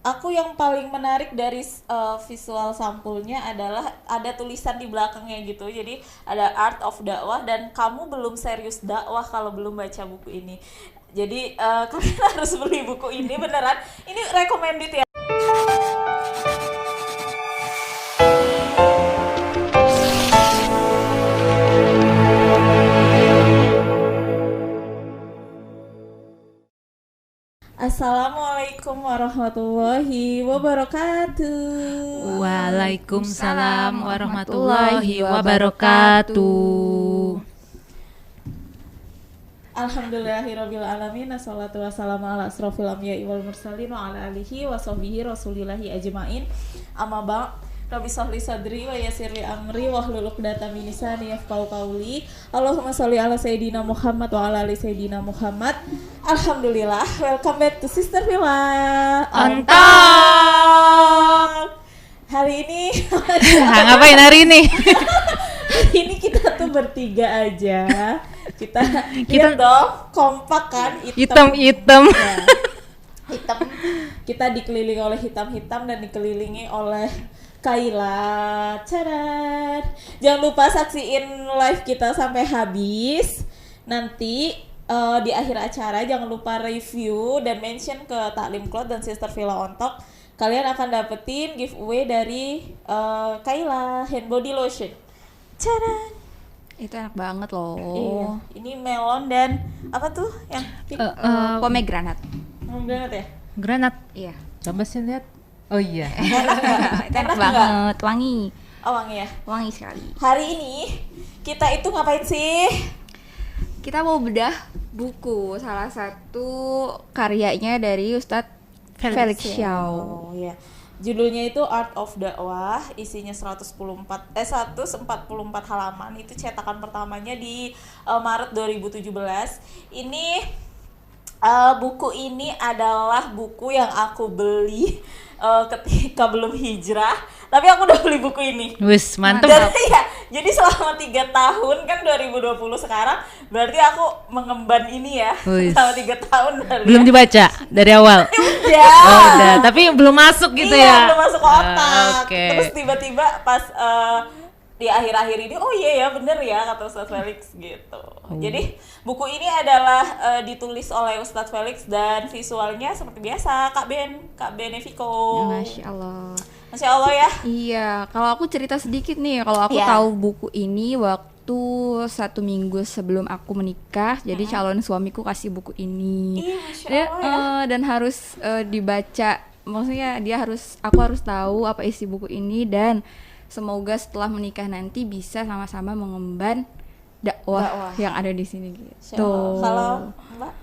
aku yang paling menarik dari visual sampulnya adalah ada tulisan di belakangnya gitu. Jadi ada Art of Dakwah dan kamu belum serius dakwah kalau belum baca buku ini. Jadi kalian harus beli buku ini beneran. Ini recommended ya. Assalamualaikum warahmatullahi wabarakatuh. Waalaikumsalam warahmatullahi wabarakatuh. Alhamdulillahirabbil alamin. Wassalatu wassalamu ala asrofil anbiya'i wal mursalin wa ala alihi wa sahbihi rasulillahi ajmain. Amma ba'd. Rabbi shrah li sadri wa yassir li amri wahlul 'uqdatam min lisani yafqahu qawli. Allahumma shalli ala sayidina Muhammad wa ala ali sayidina Muhammad. Alhamdulillah, welcome back to Sister Villa On top. Hari ini Ngapain hari ini? hari ini kita tuh bertiga aja. Kita lihat dong, kompak kan, Hitam. Ya, hitam. Kita dikelilingi oleh hitam-hitam dan dikelilingi oleh Kaila. Cadat. Jangan lupa saksiin live kita sampai habis. Nanti di akhir acara jangan lupa review dan mention ke Taklim Cloud dan Sister Villa On Top. Kalian akan dapetin giveaway dari Kaila hand body lotion. Cadat. Itu enak banget loh. Iya. Ini melon dan apa tuh yang pink? Pomegranate. Pomegranate ya? Granat. Iya. Coba sih lihat. Oh iya. Itu enak banget, wangi. Oh, wangi ya? Wangi sekali. Hari ini kita itu ngapain sih? Kita mau bedah buku salah satu karyanya dari Ustadz Felix Xiao. Oh iya. Judulnya itu Art of Dakwah, isinya 144 halaman. Itu cetakan pertamanya di Maret 2017. Ini buku ini adalah buku yang aku beli ketika belum hijrah, tapi aku udah beli buku ini. Wis, mantep. Ya, jadi selama 3 tahun kan 2020 sekarang, berarti aku mengemban ini ya. Wis. Selama 3 tahun Belum dibaca dari awal. Udah. Oh, udah, tapi belum masuk gitu iya, ya. belum masuk otak. Oke. Terus tiba-tiba pas di akhir-akhir ini, oh iya ya bener ya kata Ustadz Felix gitu. Jadi buku ini adalah ditulis oleh Ustadz Felix dan visualnya seperti biasa Kak Beneviko. Masya Allah. Masya Allah ya. Iya, kalau aku cerita sedikit nih, kalau aku Iya. tahu buku ini waktu 1 minggu sebelum aku menikah, jadi calon suamiku kasih buku ini. Iya, Masya Allah ya. Dan harus dibaca, maksudnya aku harus tahu apa isi buku ini dan semoga setelah menikah nanti bisa sama-sama mengemban dakwah yang ada di sini Masya gitu. Allah. Kalau Mbak?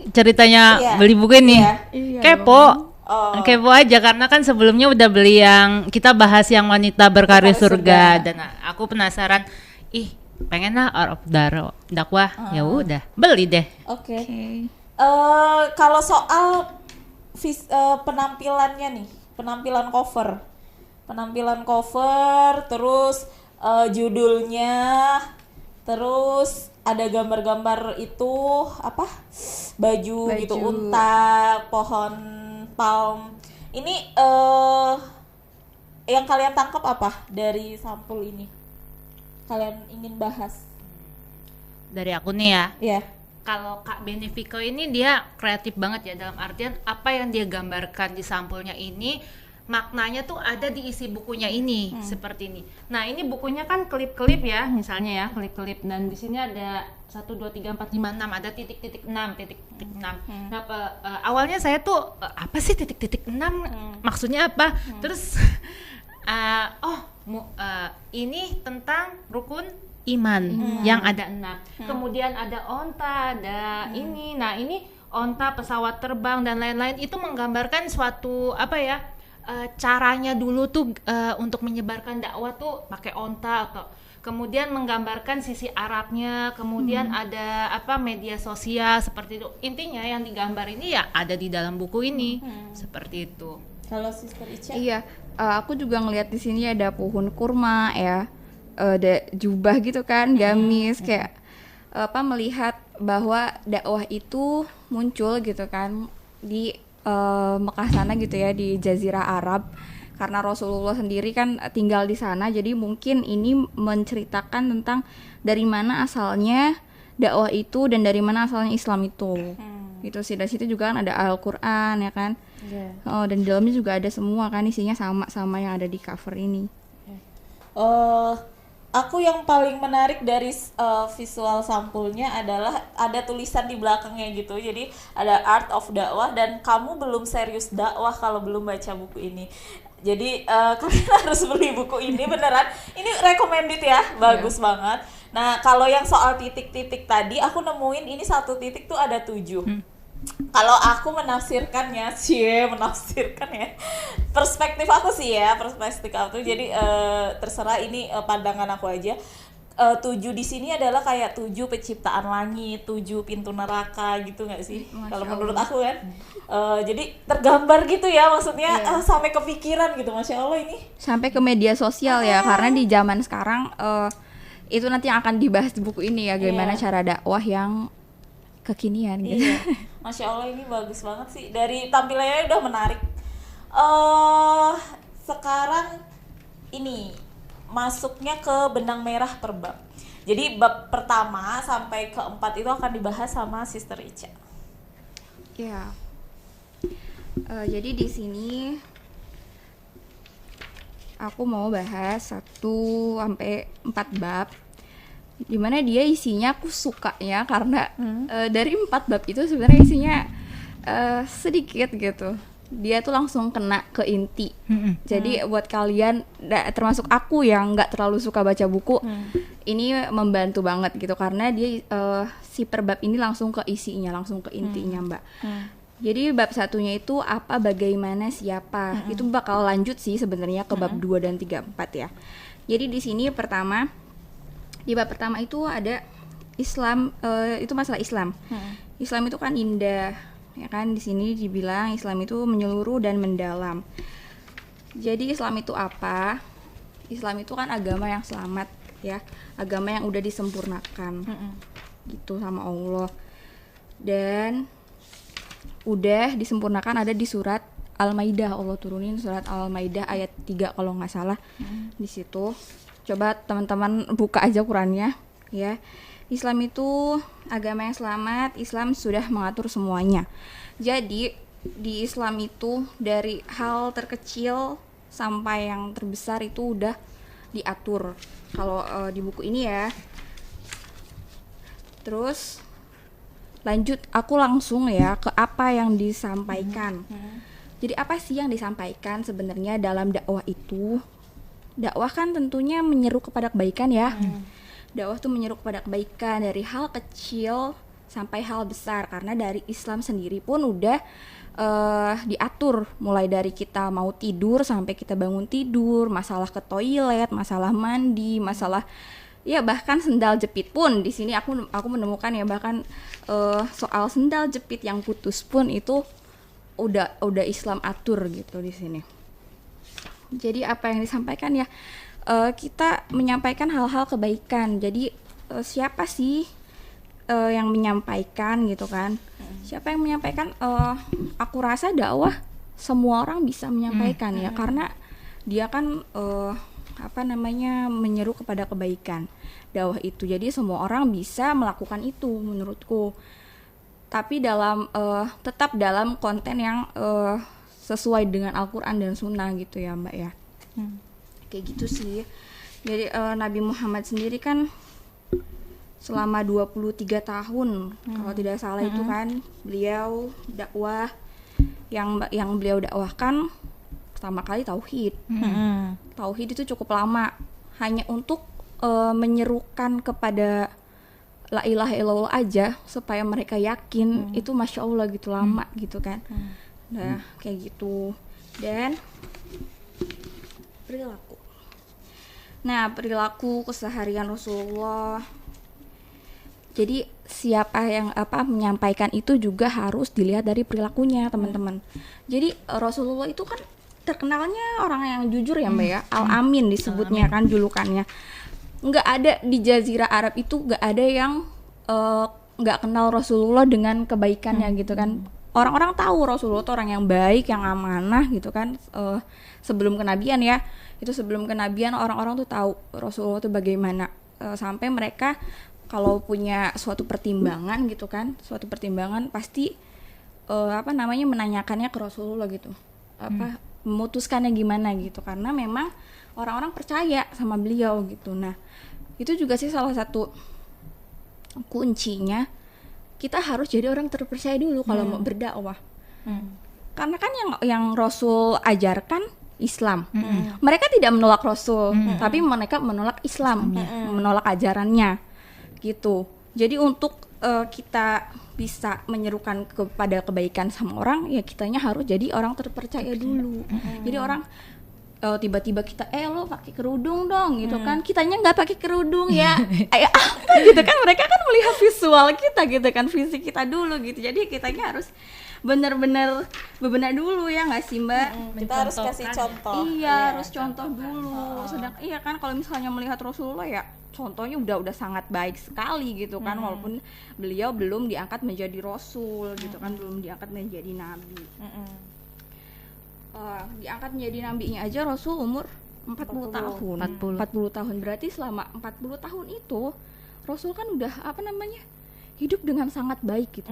Ceritanya Iya. beli buku ini. Iya. Iya Kepo. Oh. Kepo aja karena kan sebelumnya udah beli yang kita bahas yang wanita berkarir surga dan aku penasaran. Ih, pengen lah Art of Dakwah. Ya udah, beli deh. Oke. Oke. Kalau soal penampilannya nih, penampilan cover, terus judulnya, terus ada gambar-gambar itu apa? Baju gitu, unta, pohon palm. Ini yang kalian tangkap apa dari sampul ini? Kalian ingin bahas? Dari aku nih ya. Ya. Kalau Kak Benevico ini dia kreatif banget ya, dalam artian apa yang dia gambarkan di sampulnya ini maknanya tuh ada di isi bukunya ini seperti ini. Nah, ini bukunya kan klip-klip ya, misalnya ya, klip-klip dan di sini ada 1 2 3 4 5 6 ada titik-titik 6. Nah, awalnya saya tuh apa sih titik-titik 6? Maksudnya apa? Terus ini tentang rukun iman yang ada 6. Kemudian ada onta, ada ini. Nah, ini onta, pesawat terbang dan lain-lain itu menggambarkan suatu apa ya? Caranya dulu tuh untuk menyebarkan dakwah tuh pakai onta atau kemudian menggambarkan sisi Arabnya, kemudian ada apa media sosial seperti itu. Intinya yang digambar ini ya ada di dalam buku ini. Seperti itu. Kalau Sister Ica? Iya, aku juga ngelihat di sini ada pohon kurma ya, ada jubah gitu kan, gamis kayak melihat bahwa dakwah itu muncul gitu kan di Mekah sana gitu ya, di Jazirah Arab. Karena Rasulullah sendiri kan tinggal di sana, jadi mungkin ini menceritakan tentang dari mana asalnya dakwah itu dan dari mana asalnya Islam itu. Gitu sih. Dari situ juga kan ada Al-Qur'an ya kan. Dan di dalamnya juga ada semua kan, isinya sama yang ada di cover ini. Aku yang paling menarik dari visual sampulnya adalah ada tulisan di belakangnya gitu. Jadi ada Art of Dakwah, dan kamu belum serius dakwah kalau belum baca buku ini. Jadi kalian harus beli buku ini beneran. Ini recommended ya, bagus banget. Nah, kalau yang soal titik-titik tadi, aku nemuin ini satu titik tuh ada 7. Kalau aku menafsirkannya perspektif aku sih ya, perspektif aku. Jadi terserah, ini pandangan aku aja. 7 di sini adalah kayak 7 penciptaan langit, 7 pintu neraka gitu nggak sih? Kalau menurut aku kan, jadi tergambar gitu ya, maksudnya sampai kepikiran gitu, Masya Allah ini. Sampai ke media sosial ya, karena di zaman sekarang itu nanti yang akan dibahas di buku ini ya, gimana cara dakwah yang kekinian gitu. Masya Allah ini bagus banget sih, dari tampilannya udah menarik. Sekarang ini masuknya ke benang merah per bab. Jadi bab pertama sampai ke 4 itu akan dibahas sama Sister Ica. Ya. Jadi di sini aku mau bahas 1 sampai 4 bab. Dimana dia isinya aku suka ya, karena dari 4 bab itu sebenarnya isinya sedikit gitu. Dia tuh langsung kena ke inti. Jadi buat kalian, termasuk aku yang nggak terlalu suka baca buku, ini membantu banget gitu, karena dia si per bab ini langsung ke isinya, langsung ke intinya, Mbak. Jadi bab 1-nya itu apa, bagaimana, siapa. Itu bakal lanjut sih sebenarnya ke bab 2 dan 3, 4 ya. Jadi di sini di bab pertama itu ada Islam, itu masalah Islam. Islam itu kan indah, ya kan. Di sini dibilang Islam itu menyeluruh dan mendalam. Jadi Islam itu apa? Islam itu kan agama yang selamat ya, agama yang udah disempurnakan gitu sama Allah, dan udah disempurnakan ada di surat Al-Maidah. Allah turunin surat Al-Maidah ayat 3 kalau nggak salah. Di situ coba teman-teman buka aja Qurannya ya. Islam itu agama yang selamat, Islam sudah mengatur semuanya. Jadi di Islam itu dari hal terkecil sampai yang terbesar itu udah diatur kalau di buku ini ya. Terus lanjut, aku langsung ya ke apa yang disampaikan. Jadi apa sih yang disampaikan sebenarnya dalam dakwah itu? Dakwah kan tentunya menyeru kepada kebaikan ya. Dakwah tuh menyeru kepada kebaikan dari hal kecil sampai hal besar, karena dari Islam sendiri pun udah diatur, mulai dari kita mau tidur sampai kita bangun tidur, masalah ke toilet, masalah mandi, masalah ya bahkan sendal jepit pun di sini aku menemukan ya, bahkan soal sendal jepit yang putus pun itu udah Islam atur gitu di sini. Jadi apa yang disampaikan ya, kita menyampaikan hal-hal kebaikan. Jadi siapa sih yang menyampaikan gitu kan? Siapa yang menyampaikan? Aku rasa dakwah semua orang bisa menyampaikan ya, karena dia kan menyeru kepada kebaikan dakwah itu. Jadi semua orang bisa melakukan itu menurutku. Tapi tetap dalam konten yang sesuai dengan Al-Quran dan Sunnah gitu ya Mbak ya. Kayak gitu sih. Jadi Nabi Muhammad sendiri kan selama 23 tahun kalau tidak salah itu kan beliau dakwah, yang beliau dakwahkan pertama kali tauhid. Tauhid itu cukup lama, hanya untuk menyerukan kepada la ilaha illallah aja supaya mereka yakin. Itu Masya Allah gitu lama gitu kan. Nah kayak gitu. Dan perilaku. Nah perilaku keseharian Rasulullah. Jadi siapa yang menyampaikan itu juga harus dilihat dari perilakunya teman-teman. Jadi Rasulullah itu kan terkenalnya orang yang jujur ya Mbak ya. Al-Amin disebutnya kan julukannya. Nggak ada di Jazirah Arab itu, nggak ada yang nggak kenal Rasulullah dengan kebaikannya gitu kan. orang-orang tahu Rasulullah itu orang yang baik, yang amanah gitu kan. Sebelum kenabian ya, itu sebelum kenabian orang-orang tuh tahu Rasulullah itu bagaimana. Sampai mereka kalau punya suatu pertimbangan gitu kan, suatu pertimbangan pasti menanyakannya ke Rasulullah gitu, memutuskannya gimana gitu, karena memang orang-orang percaya sama beliau gitu. Nah itu juga sih salah satu kuncinya, kita harus jadi orang terpercaya dulu kalau mau berdakwah. Karena kan yang Rasul ajarkan Islam. Mereka tidak menolak Rasul, tapi mereka menolak Islam, menolak ajarannya gitu. Jadi untuk kita bisa menyerukan kepada kebaikan sama orang, ya kitanya harus jadi orang terpercaya dulu. Jadi orang tiba-tiba kita lo pakai kerudung dong gitu kan, kitanya nggak pakai kerudung ya apa gitu kan, mereka kan melihat visual kita gitu kan, fisik kita dulu gitu. Jadi kitanya harus benar-benar bebenah dulu ya nggak sih Mbak? Kita harus kasih contoh. Iya, harus contoh dulu. Sedang iya kan kalau misalnya melihat Rasulullah ya contohnya udah sangat baik sekali gitu kan, walaupun beliau belum diangkat menjadi rasul gitu kan, belum diangkat menjadi nabi. Diangkat menjadi nabinya aja Rasul umur 40 tahun. 40 tahun berarti selama 40 tahun itu Rasul kan udah hidup dengan sangat baik gitu.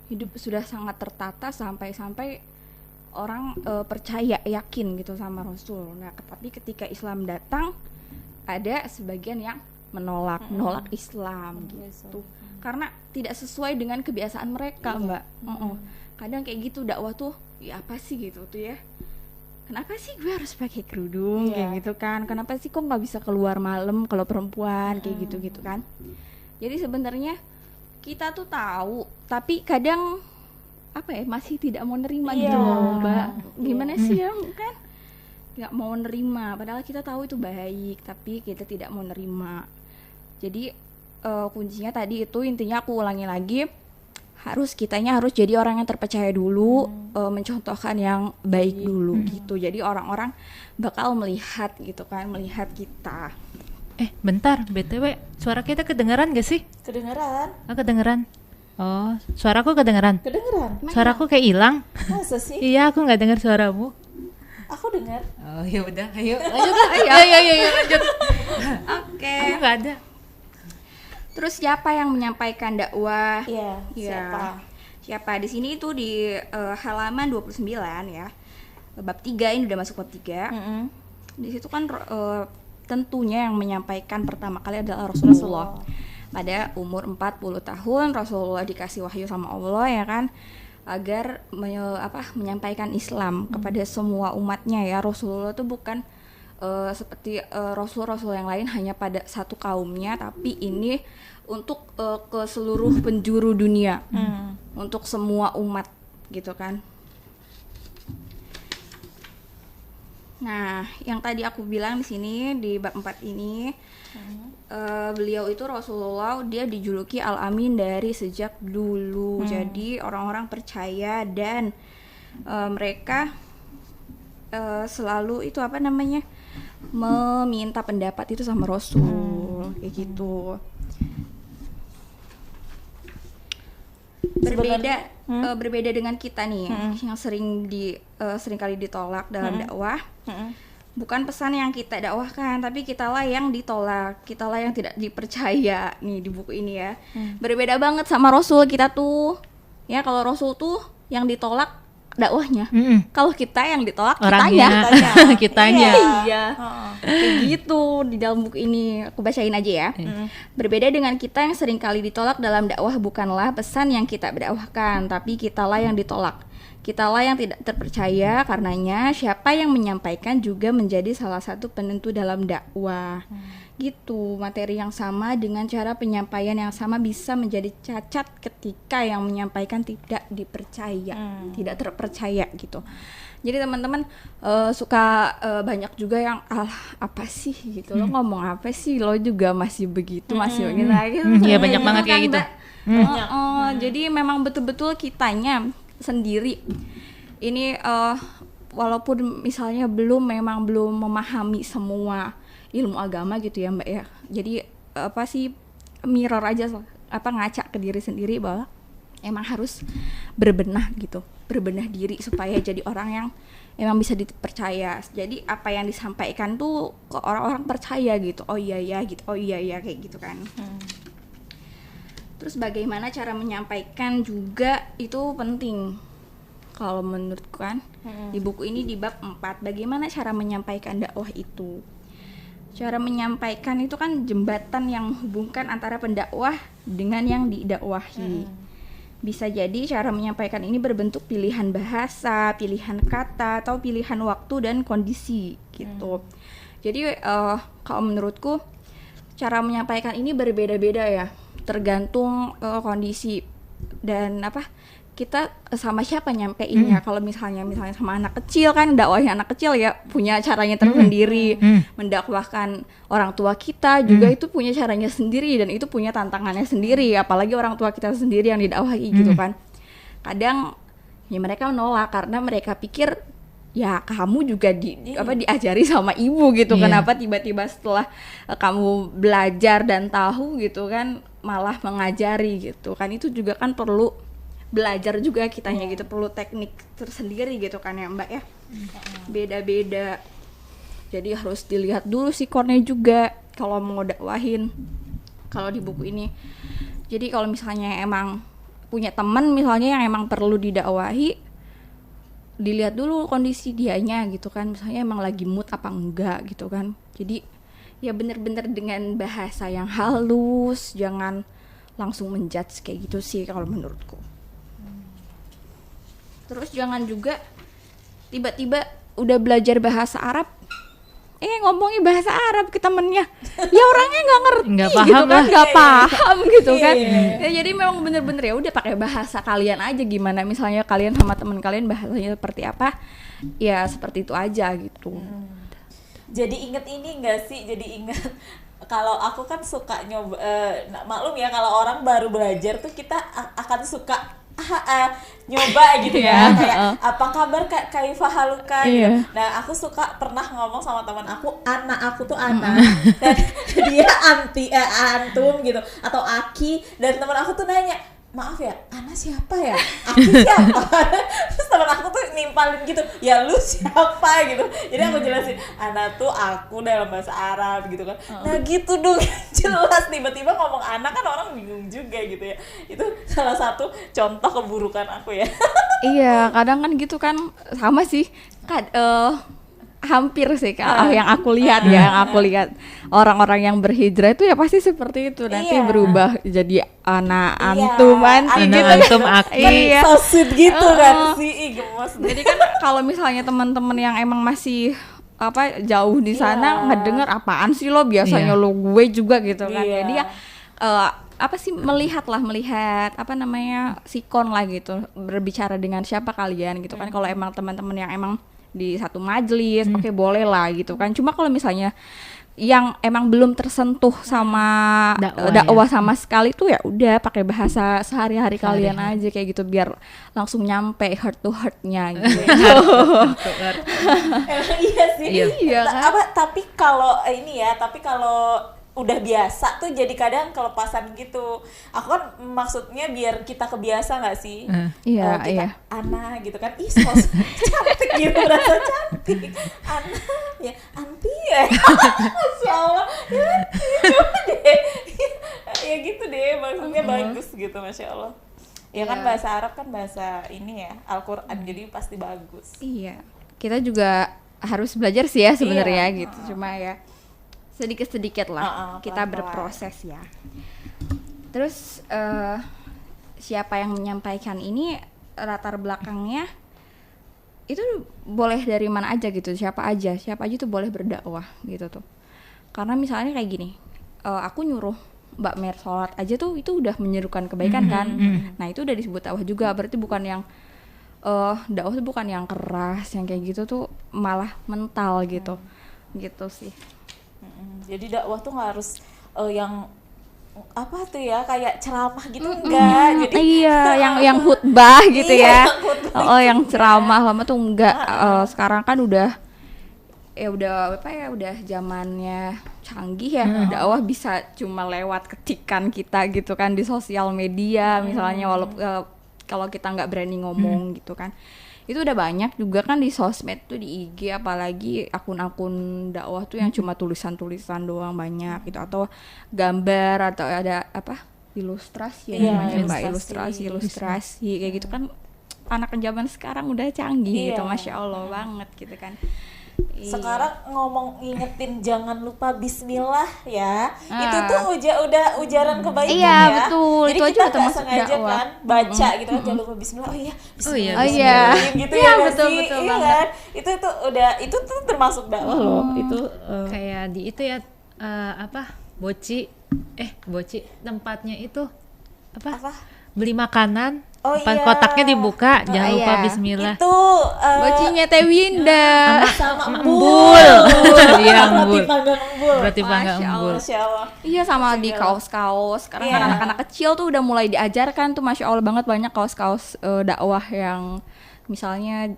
Hidup sudah sangat tertata sampai orang percaya, yakin gitu sama Rasul. Nah, tapi ketika Islam datang ada sebagian yang menolak Islam gitu. Karena tidak sesuai dengan kebiasaan mereka, Mbak. Kadang kayak gitu dakwah tuh, ya apa sih gitu tuh ya. Kenapa sih gue harus pakai kerudung kayak gitu kan? Kenapa sih kok nggak bisa keluar malam kalau perempuan kayak gitu kan? Jadi sebenarnya kita tuh tahu, tapi kadang masih tidak mau nerima gitu loh, Mbak. Gimana sih ya kan? Nggak mau nerima, padahal kita tahu itu baik, tapi kita tidak mau nerima. Jadi kuncinya tadi itu, intinya aku ulangi lagi, kitanya harus jadi orang yang terpercaya dulu, mencontohkan yang baik dulu gitu. Jadi orang-orang bakal melihat gitu kan, melihat kita. Bentar, BTW, suara kita kedengeran gak sih? Kedengeran. Kedengeran. Oh, suaraku kedengeran. Kedengeran. Suaraku kayak hilang. Masa sih? Iya, aku nggak dengar suaramu. Aku dengar. Oh ya udah, ayo lanjut. Ayo lanjut. Oke. Aku nggak ada. Terus siapa yang menyampaikan dakwah? Siapa? Di sini itu di halaman 29 ya. Bab 3 ini udah masuk bab 3. Di situ kan tentunya yang menyampaikan pertama kali adalah Rasulullah. Pada umur 40 tahun Rasulullah dikasih wahyu sama Allah ya kan, agar menyampaikan Islam kepada semua umatnya ya. Rasulullah itu bukan seperti rasul-rasul yang lain hanya pada satu kaumnya, tapi ini untuk ke seluruh penjuru dunia, untuk semua umat gitu kan. Nah, yang tadi aku bilang di sini di bab 4 ini, beliau itu Rasulullah, dia dijuluki Al-Amin dari sejak dulu. Jadi orang-orang percaya dan mereka selalu itu meminta pendapat itu sama Rasul, kayak gitu. Berbeda dengan kita nih yang sering kali ditolak dalam dakwah. Bukan pesan yang kita dakwahkan, tapi kitalah yang ditolak, kitalah yang tidak dipercaya nih di buku ini ya. Berbeda banget sama Rasul kita tuh. Ya, kalau Rasul tuh yang ditolak dakwahnya. Kalau kita yang ditolak kitanya. Iya. Kayak gitu di dalam buku ini, aku bacain aja ya. Berbeda dengan kita yang sering kali ditolak dalam dakwah, bukanlah pesan yang kita dakwahkan, tapi kitalah yang ditolak. Kitalah yang tidak terpercaya, karenanya siapa yang menyampaikan juga menjadi salah satu penentu dalam dakwah. Gitu, materi yang sama dengan cara penyampaian yang sama bisa menjadi cacat ketika yang menyampaikan tidak dipercaya, tidak terpercaya gitu. Jadi teman-teman suka banyak juga yang apa sih gitu, lo ngomong apa sih, lo juga masih begitu, masih begini lagi. Iya, banyak banget kayak gitu. Jadi memang betul-betul kitanya sendiri ini walaupun misalnya belum memahami semua ilmu agama gitu ya Mbak ya, jadi mirror aja ngaca ke diri sendiri bahwa emang harus berbenah gitu, berbenah diri supaya jadi orang yang emang bisa dipercaya. Jadi apa yang disampaikan tuh ke orang-orang percaya gitu. Oh iya ya gitu, oh iya ya kayak gitu kan. Terus bagaimana cara menyampaikan juga itu penting. Kalau menurutku kan di buku ini di bab 4, bagaimana cara menyampaikan dakwah itu. Cara menyampaikan itu kan jembatan yang menghubungkan antara pendakwah dengan yang didakwahi. Bisa jadi cara menyampaikan ini berbentuk pilihan bahasa, pilihan kata, atau pilihan waktu dan kondisi gitu. Jadi kalau menurutku cara menyampaikan ini berbeda-beda ya, tergantung kondisi dan kita sama siapa nyampeinnya. Kalau misalnya sama anak kecil kan, dakwahnya anak kecil ya punya caranya tersendiri. Mendakwahkan orang tua kita juga itu punya caranya sendiri dan itu punya tantangannya sendiri, apalagi orang tua kita sendiri yang didakwahi gitu kan. Kadang ya mereka menolak karena mereka pikir ya kamu juga diajari sama ibu gitu. Kenapa tiba-tiba setelah kamu belajar dan tahu gitu kan malah mengajari gitu kan. Itu juga kan perlu belajar juga kitanya gitu, perlu teknik tersendiri gitu kan ya Mbak ya. Beda-beda. Jadi harus dilihat dulu sikonnya juga kalau mau dakwahin. Kalau di buku ini. Jadi kalau misalnya emang punya teman misalnya yang emang perlu didakwahi, dilihat dulu kondisi dianya gitu kan. Misalnya emang lagi mood apa enggak gitu kan. Jadi ya bener-bener dengan bahasa yang halus, jangan langsung menjudge kayak gitu sih kalau menurutku. Terus jangan juga tiba-tiba udah belajar bahasa Arab ngomongnya bahasa Arab ke temennya, ya orangnya nggak ngerti, nggak paham gitu kan, nggak paham gitu kan. Iya. Ya, jadi memang bener-bener ya udah pakai bahasa kalian aja, gimana misalnya kalian sama teman kalian bahasanya seperti apa, ya seperti itu aja gitu. Jadi inget ini nggak sih? Jadi inget kalau aku kan suka nyoba, maklum ya kalau orang baru belajar tuh kita akan suka nyoba gitu ya, kayak apa kabar Kak Kaifa haluka gitu. Nah aku suka pernah ngomong sama teman aku, anak aku tuh Ana dan dia antum gitu atau Aki, dan teman aku tuh nanya, maaf ya, Ana siapa ya? Aki siapa? Terus teman aku tuh nimpalin gitu, ya lu siapa gitu. Jadi aku jelasin, Ana tuh aku dalam bahasa Arab gitu kan. Nah gitu dong, jelas tiba-tiba ngomong Ana kan orang bingung juga gitu ya. Itu salah satu contoh keburukan aku ya. Iya, kadang kan gitu kan, sama sih. Hampir sih yang aku lihat yang aku lihat orang-orang yang berhijrah itu ya pasti seperti itu, nanti berubah jadi anak antum gitu antum Aki, so sweet gitu kan sih, gemes. Jadi kan kalau misalnya teman-teman yang emang masih jauh di sana ngedenger apaan sih lo, biasanya lo gue juga gitu kan. Jadi ya melihat sikon lah gitu, berbicara dengan siapa kalian gitu kan. Kalau emang teman-teman yang emang di satu majelis, oke boleh lah gitu kan. Cuma kalau misalnya yang emang belum tersentuh sama dakwah sama sekali tuh ya udah pakai bahasa sehari-hari kalian aja kayak gitu, biar langsung nyampe heart to heart-nya gitu. Iya sih. Iya kan? Tapi kalau udah biasa tuh jadi kadang kelepasan gitu. Aku kan maksudnya biar kita kebiasa nggak sih? Kita Ana gitu kan, cantik gitu, rasa cantik. Ana ya, anti ya. Masya Allah, ya coba deh. Ya gitu deh, maksudnya bagus gitu, Masya Allah. Ya kan bahasa Arab kan bahasa ini ya, Al-Quran, jadi pasti bagus. Iya, kita juga harus belajar sih ya sebenarnya gitu. Cuma ya sedikit-sedikit lah kita berproses ya. Terus siapa yang menyampaikan ini, latar belakangnya itu boleh dari mana aja gitu, siapa aja tuh boleh berdakwah gitu tuh. Karena misalnya kayak gini, aku nyuruh Mbak Mer sholat aja tuh itu udah menyerukan kebaikan kan. Nah itu udah disebut dakwah juga, berarti bukan yang dakwah tuh bukan yang keras, yang kayak gitu tuh malah mental gitu. Gitu sih. Jadi dakwah tuh nggak harus yang apa tuh ya, kayak ceramah gitu enggak. Jadi yang khutbah gitu ya. Yang ceramah lama tuh enggak. Sekarang kan udah udah zamannya canggih ya, dakwah bisa cuma lewat ketikan kita gitu kan di sosial media misalnya, walaupun kalau kita nggak berani ngomong gitu kan. Itu udah banyak juga kan di sosmed tuh, di IG apalagi akun-akun dakwah tuh yang cuma tulisan-tulisan doang banyak gitu, atau gambar atau ada apa ilustrasi ya namanya Mbak, ilustrasi kayak gitu kan. Anak zaman sekarang udah canggih gitu, Masya Allah banget gitu kan. Sekarang ngomong ingetin jangan lupa bismillah ya. Itu tuh udah ujaran kebaikan ya. Betul. Jadi itu kita aja nggak sengaja dakwah. kan baca gitu kan, jangan lupa bismillah. Bismillah. Gitu Iya, ya nggak betul, sih? betul Iya banget. kan? Itu tuh termasuk dakwah loh. Itu Kayak di itu ya boci tempatnya itu apa? beli makanan, Oh pas iya. kotaknya dibuka jangan lupa iya. bismillah. Itu Bocinya Teh Winda. sama Embul. Iya, Roti embul. panggang embul. Berarti bangga Masya embul. Masya Allah. Iya, sama di kaos-kaos. Sekarang kan anak-anak kecil tuh udah mulai diajarkan tuh, Masya Allah banget, banyak kaos-kaos dakwah yang misalnya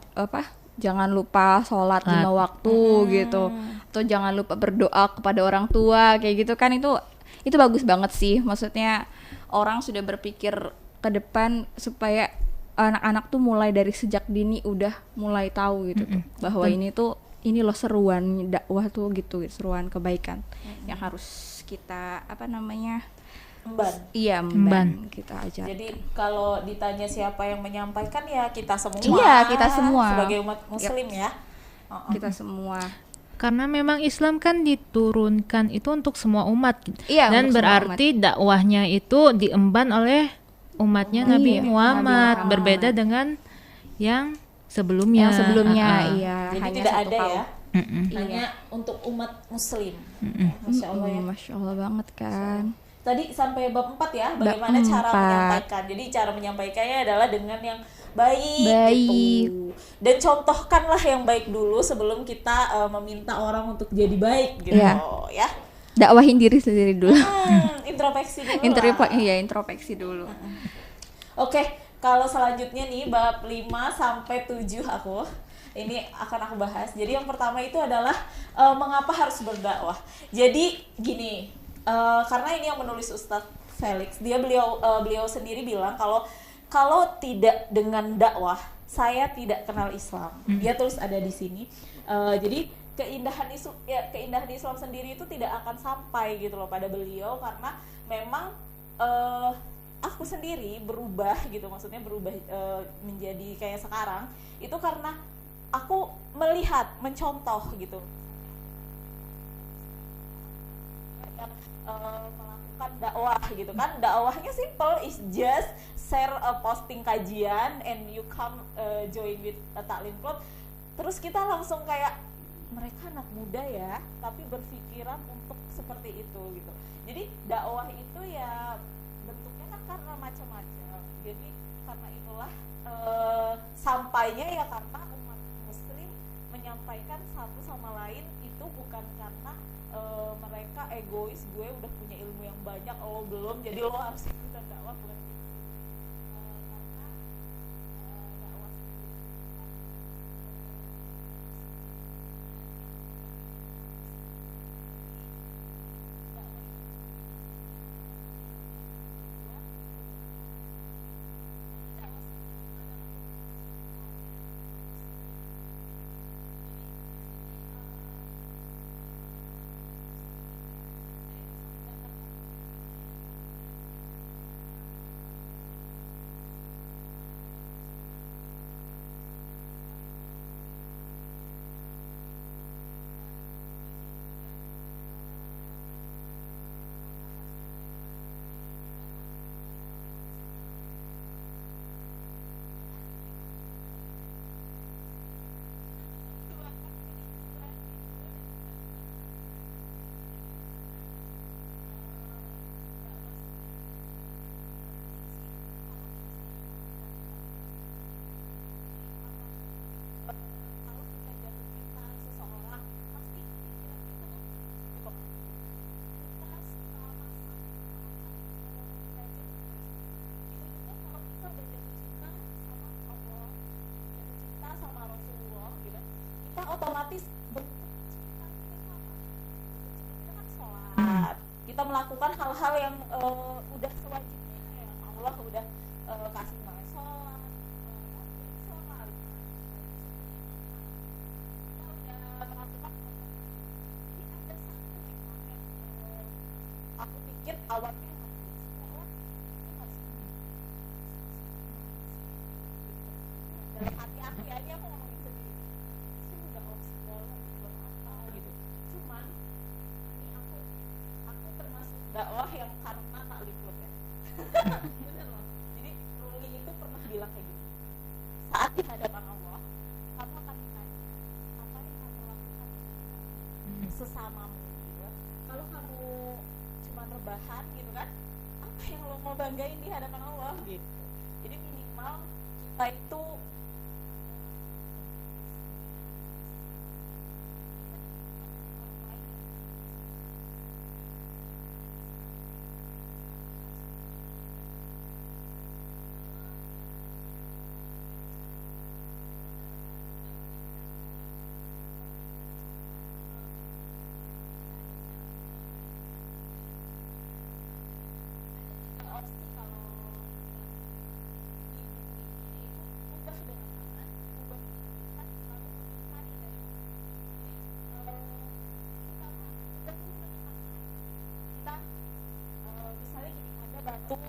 jangan lupa sholat 5 waktu gitu, atau jangan lupa berdoa kepada orang tua kayak gitu kan. Itu bagus banget sih, maksudnya orang sudah berpikir ke depan supaya anak-anak tuh mulai dari sejak dini udah mulai tahu gitu tuh bahwa ini loh seruan dakwah tuh gitu, seruan kebaikan yang harus kita Emban. Iya, emban kita aja. Jadi kalau ditanya siapa yang menyampaikan ya kita semua. Iya, kita semua. Sebagai umat muslim ya. Kita semua. Karena memang Islam kan diturunkan itu untuk semua umat. Iya, Dan untuk semua berarti dakwahnya itu diemban oleh umatnya Nabi Muhammad, berbeda dengan yang sebelumnya. Iya. Jadi hanya tidak satu ada kaum. ya. Hanya untuk umat muslim. Masya Allah ya. Masya Allah banget kan. Tadi sampai bab 4 ya, bagaimana Bab cara 4. menyampaikan. Jadi cara menyampaikannya adalah dengan yang baik. Baik. Gitu. Dan contohkanlah yang baik dulu sebelum kita meminta orang untuk jadi baik gitu ya. Dakwahin diri sendiri dulu. Introspeksi dulu lah. Introspeksi dulu. Oke, kalau selanjutnya nih bab 5 sampai 7 aku. Ini akan aku bahas. Jadi yang pertama itu adalah mengapa harus berdakwah. Jadi gini, karena ini yang menulis Ustadz Felix, beliau sendiri bilang kalau tidak dengan dakwah, saya tidak kenal Islam. Dia tulis ada di sini. Jadi keindahan Islam sendiri itu tidak akan sampai gitu loh pada beliau, karena memang aku sendiri berubah gitu, maksudnya berubah menjadi kayak sekarang itu karena aku mencontoh gitu melakukan dakwah gitu kan. Dakwahnya simple, is just share posting kajian and you come join with Taklim Club. Terus kita langsung kayak mereka anak muda ya, tapi berpikiran untuk seperti itu gitu. Jadi dakwah itu ya bentuknya kan karena macam-macam. Jadi karena itulah sampainya ya karena umat muslim menyampaikan satu sama lain, itu bukan karena mereka egois, gue udah punya ilmu yang banyak, lo belum, jadi lo harus ikutan dakwah, bukan gitu. Karena dakwah otomatis bentuk melakukan hal-hal yang udah sewajibnya yang Allah udah kasih namanya sholat, sholat, kita udah melakukan ini ada satu memang yang aku pikir awalnya dalam hati aku ya, ini aku ngomongin sendiri itu udah segala buat apa gitu. Cuman ini aku termasuk dakwah yang karena tak liput ya. Bener loh. Jadi Ruli itu pernah bilang kayak gini, saat di hadapan Allah kamu akan ditanya apa yang kamu lakukan sesamamu gitu. Kalau kamu cuma rebahan gitu kan, apa yang lo mau banggain di hadapan Allah gitu. Jadi minimal kita itu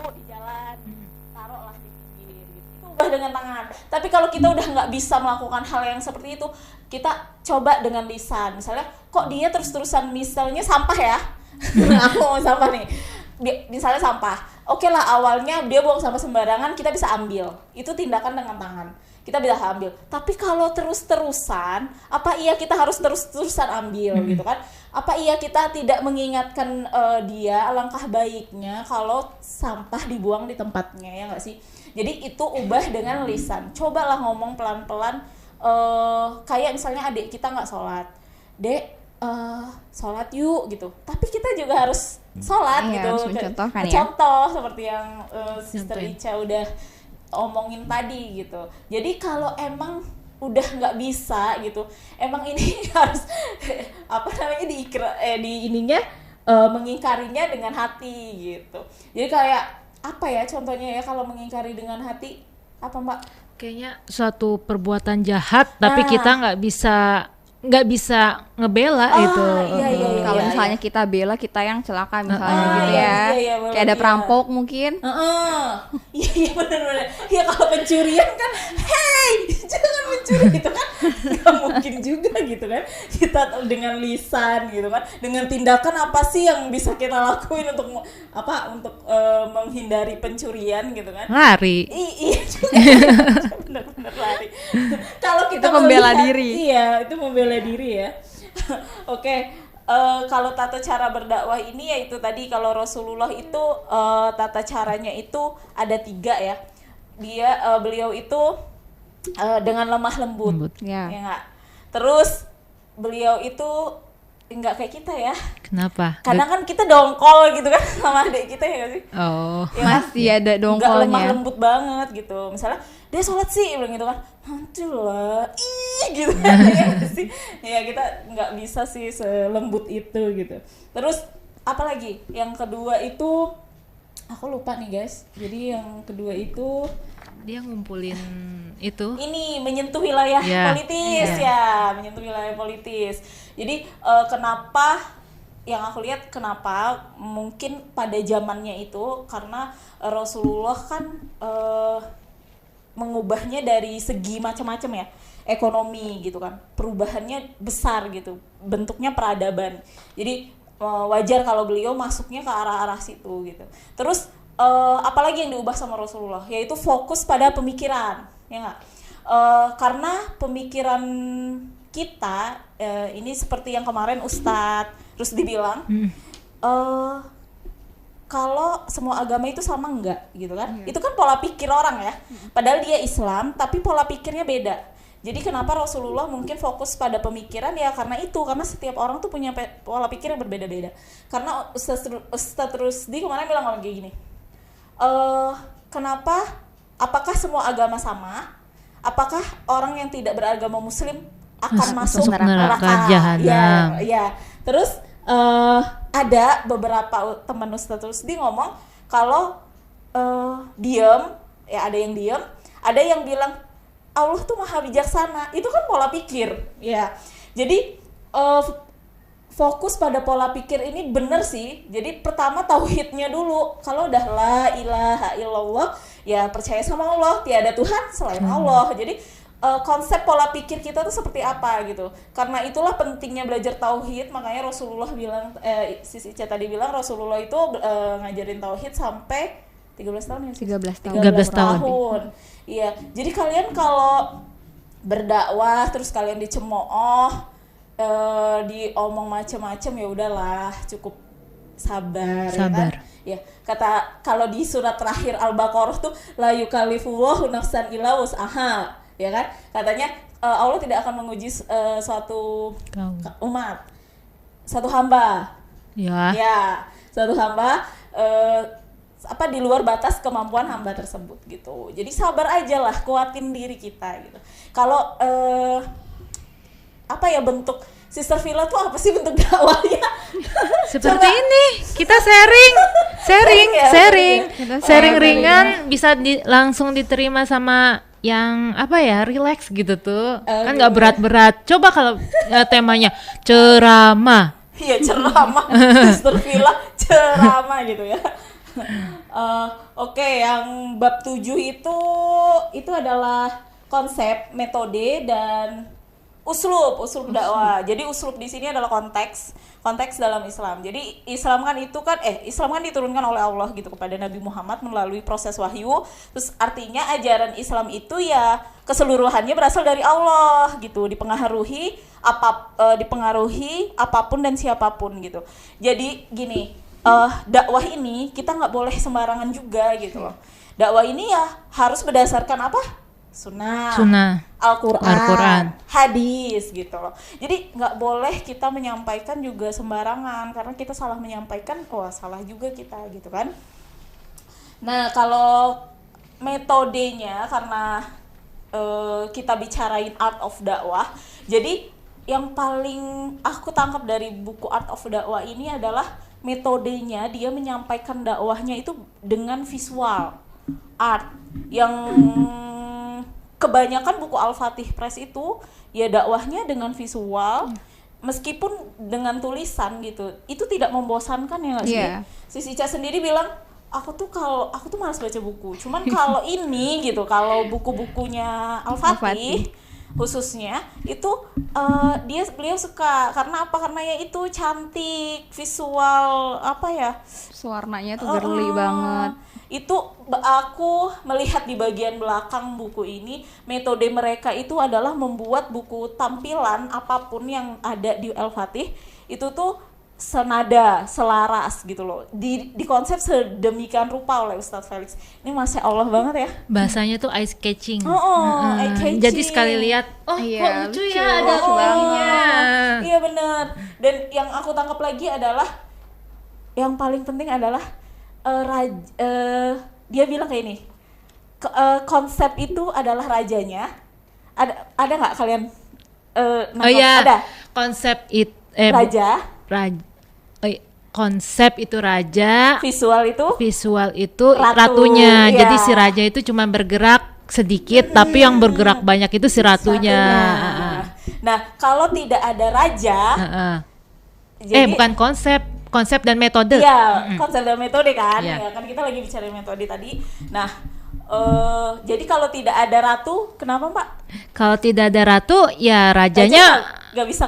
di jalan, taruhlah di pinggir gitu. Itu ubah dengan tangan. Tapi kalau kita udah nggak bisa melakukan hal yang seperti itu, kita coba dengan lisan. Misalnya, kok dia terus-terusan misalnya sampah ya? Aku mau sampah nih. Misalnya sampah. Oke lah, awalnya dia buang sampah sembarangan, kita bisa ambil. Itu tindakan dengan tangan. Kita bisa ambil. Tapi kalau terus-terusan, apa iya kita harus terus-terusan ambil gitu kan? Apa iya kita tidak mengingatkan dia alangkah baiknya kalau sampah dibuang di tempatnya, ya nggak sih? Jadi itu ubah dengan lisan. Cobalah ngomong pelan-pelan, kayak misalnya adik kita nggak sholat, dek sholat yuk gitu. Tapi kita juga harus sholat gitu. Harus mencontohkan ya. Contoh seperti yang Sister Ica udah omongin tadi gitu. Jadi kalau emang udah nggak bisa gitu, emang ini harus apa namanya di ininya mengingkarinya dengan hati gitu. Jadi kayak apa ya contohnya ya kalau mengingkari dengan hati apa Mbak? Kayaknya suatu perbuatan jahat tapi kita nggak bisa ngebela itu. Iya, kalau misalnya kita bela kita yang celaka misalnya gitu ya. Iya, kayak ada perampok mungkin. Iya benar-benar. Ya kalau pencurian kan, hey jangan mencuri gitu kan, nggak mungkin juga gitu kan. Kita dengan lisan gitu kan, dengan tindakan apa sih yang bisa kita lakuin untuk menghindari pencurian gitu kan? Lari. Iya juga. Benar-benar lari. Kalau kita itu membela melihat, diri. Iya itu membela diri ya. Oke. Kalau tata cara berdakwah ini yaitu tadi kalau Rasulullah itu tata caranya itu ada 3 ya. Beliau itu dengan lemah lembut. Ya. Ya enggak? Terus beliau itu enggak kayak kita ya. Kenapa? Kadang kan kita dongkol gitu kan sama adik kita ya nggak sih? Oh. Ya masih kan? ada dongkolnya. Enggak lemah lembut banget gitu. Misalnya dia sholat sih bilang gitu kan, nanti lah, gitu kan ya sih. Ya kita nggak bisa sih selembut itu gitu. Terus apalagi? Yang kedua itu aku lupa nih guys. Jadi yang kedua itu Dia ngumpulin itu. ini menyentuh wilayah politis menyentuh wilayah politis. Jadi kenapa yang aku lihat kenapa mungkin pada zamannya itu karena Rasulullah kan mengubahnya dari segi macam-macam ya, ekonomi gitu kan, perubahannya besar gitu, bentuknya peradaban. Jadi wajar kalau beliau masuknya ke arah-arah situ gitu. Terus apalagi yang diubah sama Rasulullah, yaitu fokus pada pemikiran, ya nggak? Karena pemikiran kita ini seperti yang kemarin Ustadz terus dibilang, kalau semua agama itu sama enggak gitu kan? Itu kan pola pikir orang ya. Padahal dia Islam, tapi pola pikirnya beda. Jadi kenapa Rasulullah mungkin fokus pada pemikiran ya karena setiap orang tuh punya pola pikir yang berbeda-beda. Karena Ustadz Rusdi kemarin bilang kayak gini. Kenapa? Apakah semua agama sama? Apakah orang yang tidak beragama Muslim akan masuk neraka jahanam? Ya. Terus ada beberapa teman Ustadz Rusdi ngomong kalau diem, ya ada yang diem, ada yang bilang Allah tuh maha bijaksana. Itu kan pola pikir, ya. Jadi fokus pada pola pikir ini bener sih. Jadi pertama tauhidnya dulu. Kalau udah la ilaha illallah, ya percaya sama Allah, tiada Tuhan selain Allah. Jadi konsep pola pikir kita tuh seperti apa gitu. Karena itulah pentingnya belajar tauhid. Makanya Rasulullah bilang, Sis Ica tadi bilang Rasulullah itu ngajarin tauhid sampai 13 tahun ya? 13 tahun. 13 tahun. Iya. Jadi kalian kalau berdakwah terus kalian dicemooh, diomong macam-macam, ya udahlah, cukup sabar. Ya kan? Ya, kata kalau di surat terakhir Al-Baqarah tuh la yukallifullahu nafsan illa wus'aha, ya kan? Katanya Allah tidak akan menguji suatu umat, satu hamba. Ya, suatu hamba di luar batas kemampuan hamba tersebut gitu. Jadi sabar aja lah, kuatin diri kita gitu. Kalau bentuk Sister Villa tuh apa sih bentuk dakwahnya? Seperti ini, kita sharing ringan, bisa langsung diterima sama yang relax gitu tuh. Kan nggak berat-berat. Coba kalau temanya ceramah. Iya, ceramah. Sister Villa ceramah gitu ya. Oke, yang bab 7 itu adalah konsep, metode, dan uslub dakwah. Jadi uslub di sini adalah konteks dalam Islam. Jadi Islam kan diturunkan oleh Allah gitu kepada Nabi Muhammad melalui proses wahyu. Terus artinya ajaran Islam itu ya keseluruhannya berasal dari Allah gitu, dipengaruhi apapun dan siapapun gitu. Jadi gini, dakwah ini kita nggak boleh sembarangan juga gitu loh. Dakwah ini ya harus berdasarkan apa? Sunnah. Al-Quran, hadis gitu loh. Jadi nggak boleh kita menyampaikan juga sembarangan, karena kita salah menyampaikan, salah juga kita gitu kan. Nah, kalau metodenya, karena kita bicarain art of dakwah, jadi yang paling aku tangkap dari buku Art of Dakwah ini adalah metodenya, dia menyampaikan dakwahnya itu dengan visual art. Yang kebanyakan buku Al-Fatih Press itu ya dakwahnya dengan visual, meskipun dengan tulisan gitu, itu tidak membosankan ya nggak sih? Sis Ica sendiri bilang, aku tuh malas baca buku, cuman kalau ini gitu, kalau buku-bukunya Al-Fatih khususnya itu beliau suka. Karena apa? Karena ya itu cantik, visual warnanya tuh girly banget. Itu aku melihat di bagian belakang buku ini, metode mereka itu adalah membuat buku tampilan apapun yang ada di Al-Fatih itu tuh senada, selaras gitu loh. Di konsep sedemikian rupa oleh Ustadz Felix. Ini Masya Allah banget ya. Bahasanya tuh eye catching. Eye catching. Jadi sekali lihat, kok lucu ya, ada orangnya. Iya benar. Dan yang aku tangkap lagi adalah, yang paling penting adalah dia bilang kayak ini, konsep itu adalah rajanya. Ada nggak kalian? Ada. Konsep raja. Konsep itu raja. Visual itu ratunya. Iya. Jadi si raja itu cuma bergerak sedikit, tapi yang bergerak banyak itu si ratunya. Nah, kalau tidak ada raja, bukan konsep dan metode. Iya, konsep dan metode kan. Yeah. Ya kan kita lagi bicara metode tadi. Nah, jadi kalau tidak ada ratu, kenapa Mbak? Kalau tidak ada ratu, ya rajanya nggak bisa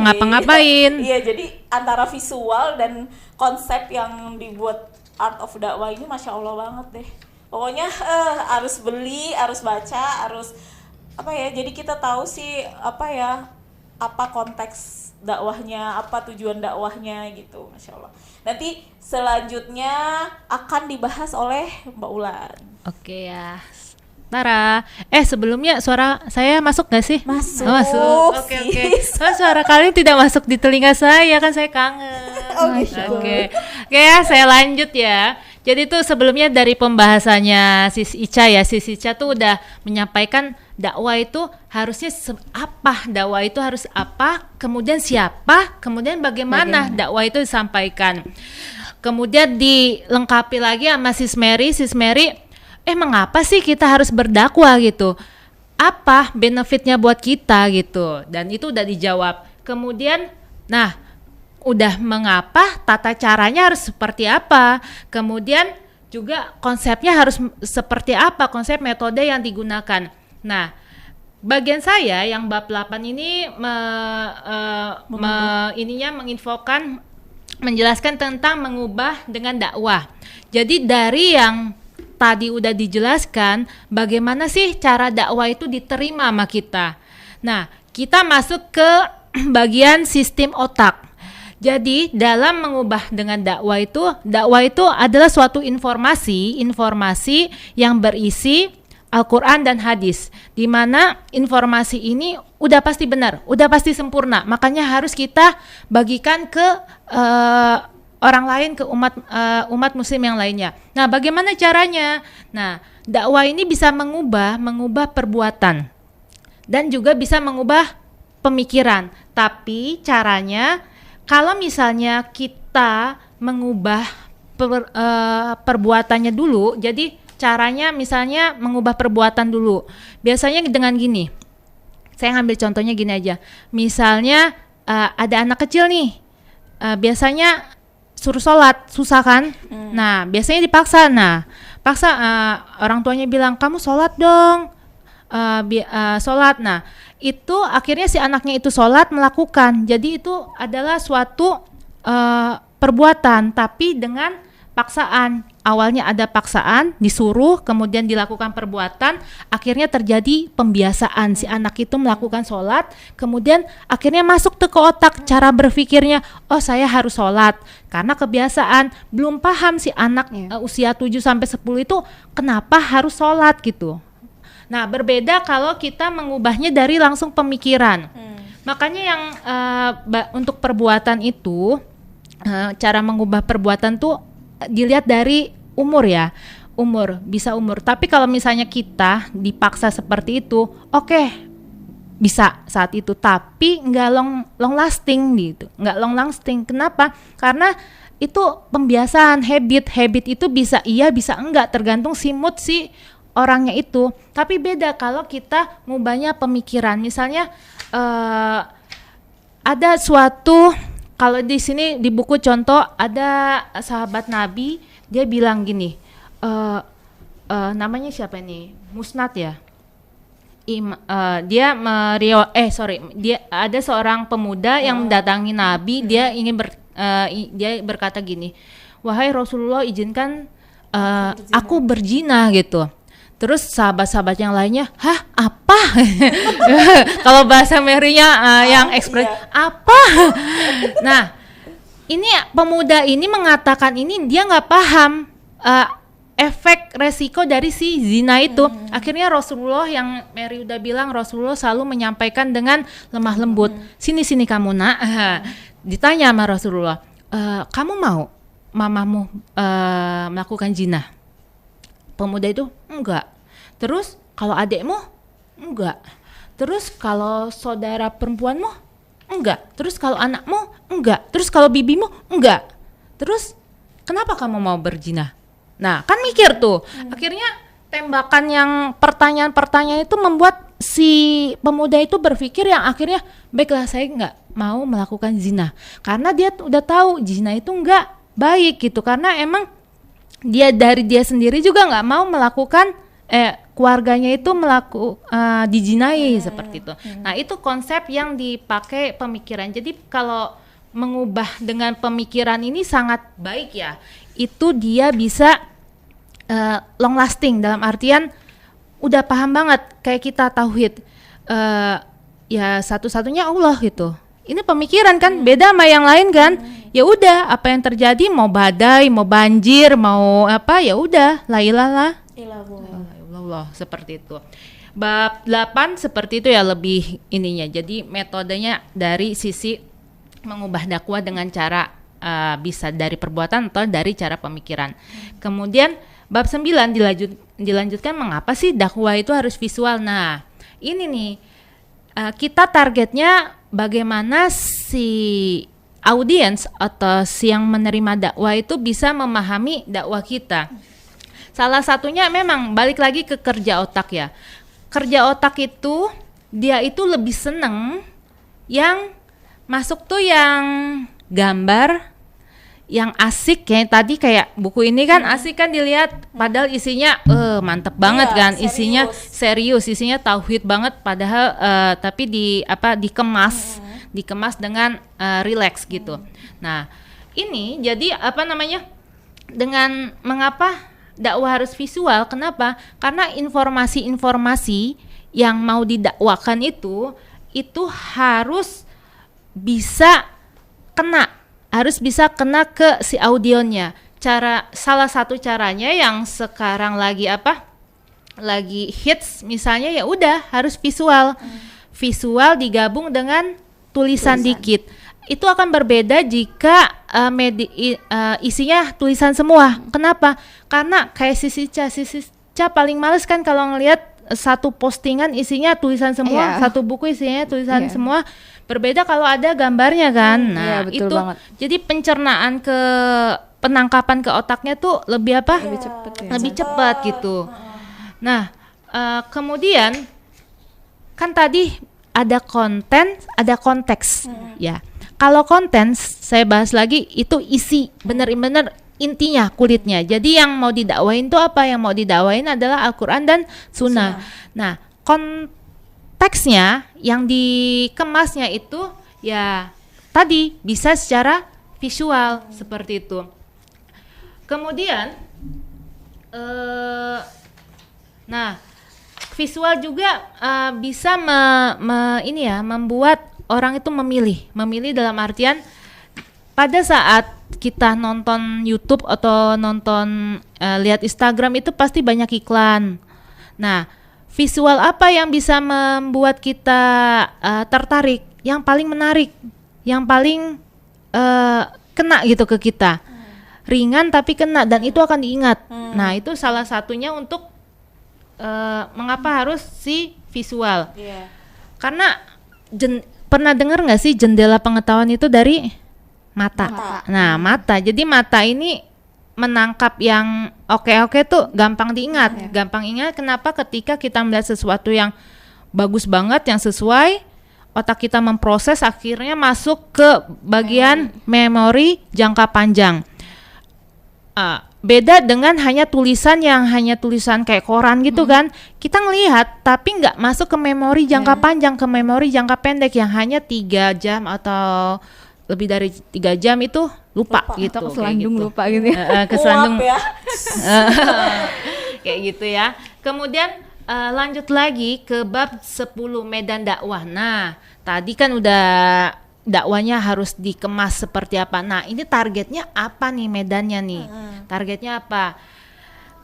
ngapa-ngapain. Iya, jadi antara visual dan konsep yang dibuat Art of Dakwah ini Masya Allah banget deh. Pokoknya harus beli, harus baca, harus jadi kita tahu sih apa konteks dakwahnya, apa tujuan dakwahnya gitu, Masya Allah. Nanti selanjutnya akan dibahas oleh Mbak Ulan. Oke ya, Tara. Sebelumnya suara saya masuk gak sih? Masuk. Oke. Suara kalian tidak masuk di telinga saya, kan saya kangen. Oke ya, saya lanjut ya. Jadi tuh sebelumnya dari pembahasannya Sis Ica tuh udah menyampaikan dakwah itu harusnya apa, dakwah itu harus apa, kemudian siapa, kemudian bagaimana dakwah itu disampaikan. Kemudian dilengkapi lagi sama Sis Mary, mengapa sih kita harus berdakwah gitu? Apa benefitnya buat kita gitu? Dan itu udah dijawab. Kemudian, nah, udah mengapa, tata caranya harus seperti apa? Kemudian juga konsepnya harus seperti apa, konsep metode yang digunakan. Nah, bagian saya yang bab 8 ini menginfokan, menjelaskan tentang mengubah dengan dakwah. Jadi dari yang tadi udah dijelaskan, bagaimana sih cara dakwah itu diterima sama kita. Nah, kita masuk ke bagian sistem otak. Jadi dalam mengubah dengan dakwah itu adalah suatu informasi yang berisi Al-Quran dan hadis, di mana informasi ini udah pasti benar, udah pasti sempurna, makanya harus kita bagikan ke orang lain, ke umat muslim yang lainnya. Nah, bagaimana caranya? Nah, dakwah ini bisa mengubah perbuatan dan juga bisa mengubah pemikiran. Tapi caranya, kalau misalnya kita mengubah perbuatannya dulu, jadi caranya misalnya mengubah perbuatan dulu. Biasanya dengan gini, saya ngambil contohnya gini aja. Misalnya ada anak kecil nih, biasanya suruh sholat, susah kan? Nah, biasanya dipaksa. Nah, orang tuanya bilang, kamu sholat dong, sholat. Nah, itu akhirnya si anaknya itu sholat, melakukan. Jadi itu adalah suatu perbuatan, tapi dengan paksaan. Awalnya ada paksaan, disuruh, kemudian dilakukan perbuatan, akhirnya terjadi pembiasaan. Si anak itu melakukan sholat, kemudian akhirnya masuk tuh ke otak cara berpikirnya, oh saya harus sholat. Karena kebiasaan, belum paham si anak usia 7-10 itu kenapa harus sholat gitu. Nah, berbeda kalau kita mengubahnya dari langsung pemikiran. Makanya yang untuk perbuatan itu, cara mengubah perbuatan tuh dilihat dari umur ya, bisa umur. Tapi kalau misalnya kita dipaksa seperti itu, oke, bisa saat itu, tapi nggak long lasting gitu, nggak long lasting. Kenapa? Karena itu pembiasaan, habit itu bisa iya bisa enggak, tergantung si mood si orangnya itu. Tapi beda kalau kita ngubahnya pemikiran. Misalnya ada suatu, kalau di sini di buku contoh ada sahabat Nabi, dia bilang gini, namanya siapa ini? Musnad ya. Dia ada seorang pemuda yang mendatangi Nabi, dia ingin dia berkata gini, wahai Rasulullah, izinkan aku berzina gitu. Terus sahabat-sahabat yang lainnya, hah apa? Kalau bahasa Mary-nya yang ekspres, apa? Nah, ini pemuda ini mengatakan ini dia nggak paham efek resiko dari si zina itu. Akhirnya Rasulullah, yang Mary udah bilang, Rasulullah selalu menyampaikan dengan lemah lembut. Sini kamu nak. Ditanya sama Rasulullah, kamu mau mamamu melakukan zina? Pemuda itu enggak. Terus kalau adekmu enggak. Terus kalau saudara perempuanmu enggak. Terus kalau anakmu enggak. Terus kalau bibimu enggak. Terus kenapa kamu mau berzina? Nah, kan mikir tuh. Akhirnya tembakan yang pertanyaan-pertanyaan itu membuat si pemuda itu berpikir yang akhirnya, baiklah saya enggak mau melakukan zina. Karena dia udah tahu zina itu enggak baik gitu. Karena emang dia dari dia sendiri juga nggak mau melakukan keluarganya itu dijinai seperti itu. Nah, itu konsep yang dipakai pemikiran. Jadi kalau mengubah dengan pemikiran ini sangat baik ya. Itu dia bisa long lasting, dalam artian udah paham banget kayak kita tauhid. Ya satu-satunya Allah gitu. Ini pemikiran kan, beda sama yang lain kan. Ya udah, apa yang terjadi, mau badai, mau banjir, mau apa, ya udah, la ilaha illallah, seperti itu. Bab 8 seperti itu ya, lebih ininya. Jadi metodenya dari sisi mengubah dakwah dengan cara bisa dari perbuatan atau dari cara pemikiran. Kemudian bab 9 dilanjutkan, mengapa sih dakwah itu harus visual. Nah, ini nih, kita targetnya bagaimana si audiens atau si yang menerima dakwah itu bisa memahami dakwah kita. Salah satunya memang balik lagi ke kerja otak ya. Kerja otak itu dia itu lebih seneng yang masuk tuh yang gambar, yang asik kayak tadi, kayak buku ini kan asik kan dilihat, padahal isinya mantep banget kan, isinya serius, isinya tauhid banget, padahal tapi dikemas dengan relax gitu. Nah ini jadi dengan mengapa dakwah harus visual? Kenapa? Karena informasi-informasi yang mau didakwakan itu harus bisa kena ke si audionya. Salah satu caranya yang sekarang lagi hits misalnya, ya udah harus visual. Visual digabung dengan tulisan dikit. Itu akan berbeda jika isinya tulisan semua. Kenapa? Karena kayak Sisi Ca paling males kan kalau ngelihat satu postingan isinya tulisan semua, satu buku isinya tulisan semua. Berbeda kalau ada gambarnya kan. Nah, betul itu banget. jadi pencernaan ke penangkapan ke otaknya tuh lebih lebih cepat gitu. Nah, kemudian kan tadi ada konten, ada konteks ya. Kalau konten saya bahas lagi itu isi, bener-bener intinya, kulitnya. Jadi yang mau didakwain itu apa? Yang mau didakwain adalah Al-Quran dan Sunnah. Nah, konteksnya yang dikemasnya itu ya tadi bisa secara visual seperti itu. Kemudian visual juga bisa membuat orang itu memilih dalam artian pada saat kita nonton YouTube atau lihat Instagram itu pasti banyak iklan. Nah, visual apa yang bisa membuat kita tertarik? Yang paling menarik, yang paling kena gitu ke kita. Ringan tapi kena dan itu akan diingat. Nah, itu salah satunya untuk mengapa harus si visual. Karena pernah dengar nggak sih jendela pengetahuan itu dari mata. Nah, mata. Jadi mata ini menangkap yang oke tuh gampang diingat. Gampang ingat kenapa? Ketika kita melihat sesuatu yang bagus banget, yang sesuai, otak kita memproses, akhirnya masuk ke bagian memori jangka panjang. Beda dengan hanya tulisan kayak koran gitu kan. Kita ngelihat tapi nggak masuk ke memori jangka panjang, ke memori jangka pendek yang hanya 3 jam atau lebih dari 3 jam itu lupa gitu. Keselandung gitu. Lupa gitu ya. Keselandung ya. Kayak gitu ya. Kemudian lanjut lagi ke bab 10 medan dakwah. Nah, tadi kan udah dakwanya harus dikemas seperti apa. Nah, ini targetnya apa nih medannya nih? Targetnya apa?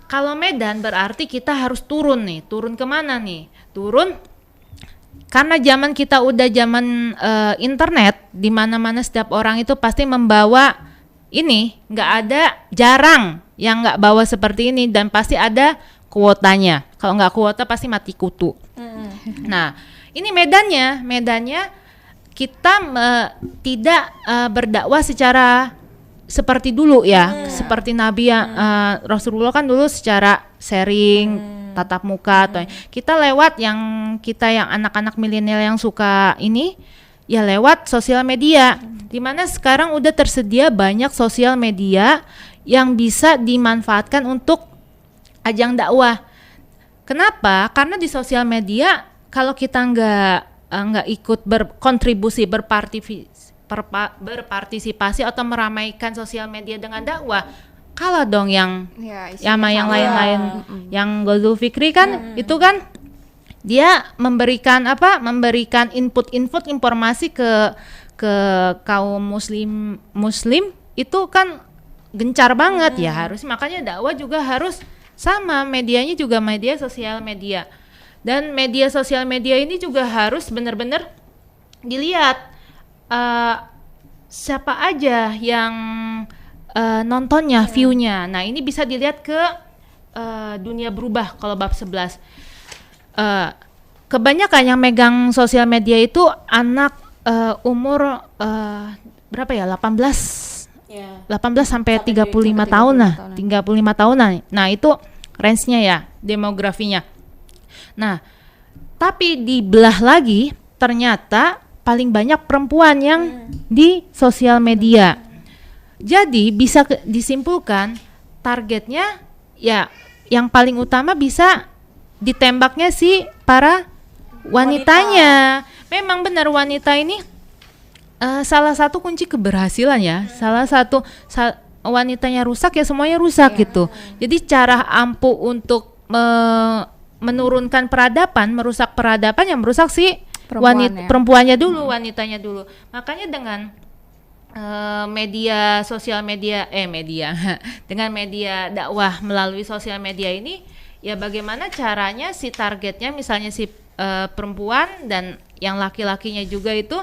Kalau medan berarti kita harus turun nih. Turun kemana nih? Turun karena zaman kita udah zaman internet, di mana-mana setiap orang itu pasti membawa ini, jarang yang nggak bawa seperti ini dan pasti ada kuotanya. Kalau nggak kuota pasti mati kutu. Nah, ini medannya kita tidak berdakwah secara seperti dulu ya, seperti Nabi Rasulullah kan dulu secara sharing, tatap muka atau kita lewat yang anak-anak milenial yang suka ini ya lewat sosial media, dimana sekarang udah tersedia banyak sosial media yang bisa dimanfaatkan untuk ajang dakwah. Kenapa? Karena di sosial media kalau kita nggak ikut berkontribusi, berpartisipasi atau meramaikan sosial media dengan dakwah, kalah dong yang lain-lain. Yang Gozul Fikri kan itu kan dia memberikan input informasi ke kaum muslim itu kan gencar banget ya, harus makanya dakwah juga harus sama, medianya juga media sosial media. Dan media sosial media ini juga harus benar-benar dilihat siapa aja yang nontonnya, view-nya. Nah, ini bisa dilihat ke dunia berubah kalau bab 11. kebanyakan yang megang sosial media itu anak umur berapa ya? 18 sampai 35 tahun lah. 35 tahunan. Nah, itu range-nya ya, demografinya. Nah, tapi dibelah lagi ternyata paling banyak perempuan yang di sosial media. Jadi bisa disimpulkan targetnya ya yang paling utama bisa ditembaknya si para wanitanya. Memang benar wanita ini salah satu kunci keberhasilan ya. Salah satu wanitanya rusak ya semuanya rusak gitu. Jadi cara ampuh untuk menurunkan peradaban, merusak peradaban yang merusak si perempuannya dulu, wanitanya dulu. Makanya dengan media sosial media dengan media dakwah melalui sosial media ini ya bagaimana caranya si targetnya misalnya si perempuan dan yang laki-lakinya juga itu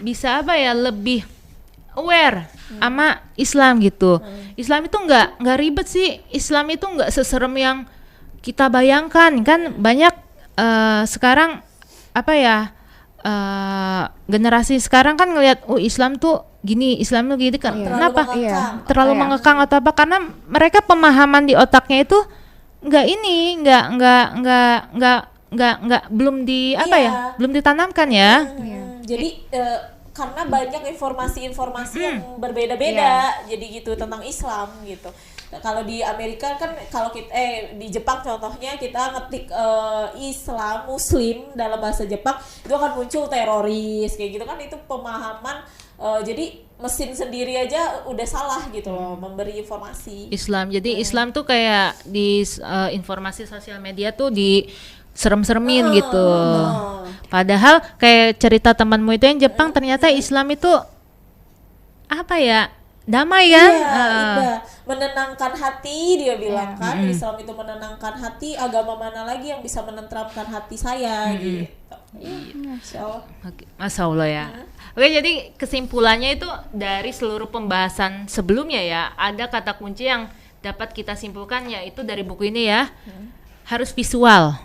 bisa lebih aware sama Islam gitu. Islam itu nggak ribet sih. Islam itu nggak seserem yang kita bayangkan kan. Banyak sekarang generasi sekarang kan ngelihat Islam tuh gini kan. Kenapa? Terlalu mengekang atau apa? Karena mereka pemahaman di otaknya itu belum ditanamkan ya. Jadi karena banyak informasi-informasi yang berbeda-beda jadi gitu tentang Islam gitu. Kalau di Amerika kan kalau kita di Jepang contohnya kita ngetik Islam Muslim dalam bahasa Jepang itu akan muncul teroris kayak gitu kan. Itu pemahaman jadi mesin sendiri aja udah salah gitu loh memberi informasi Islam. Jadi Islam tuh kayak di informasi sosial media tuh di serem-seremin gitu. Padahal kayak cerita temanmu itu yang Jepang ternyata Islam itu damai kan? Iya, menenangkan hati dia bilang kan. Islam itu menenangkan hati. Agama mana lagi yang bisa menenteramkan hati saya gitu. Masya Allah ya. Oke, jadi kesimpulannya itu dari seluruh pembahasan sebelumnya ya, ada kata kunci yang dapat kita simpulkan yaitu dari buku ini ya, harus visual.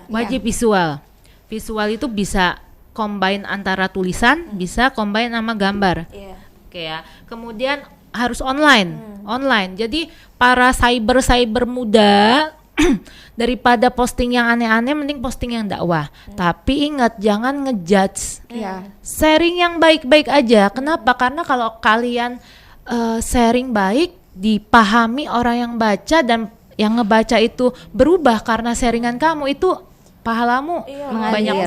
Wajib visual. Visual itu bisa combine antara tulisan, bisa combine sama gambar. Oke ya. Kemudian harus online. Jadi para cyber muda daripada posting yang aneh-aneh mending posting yang dakwah. Tapi ingat jangan ngejudge. Sharing yang baik-baik aja. Kenapa? Karena kalau kalian sharing baik, dipahami orang yang baca dan yang ngebaca itu berubah karena sharingan kamu, itu pahalamu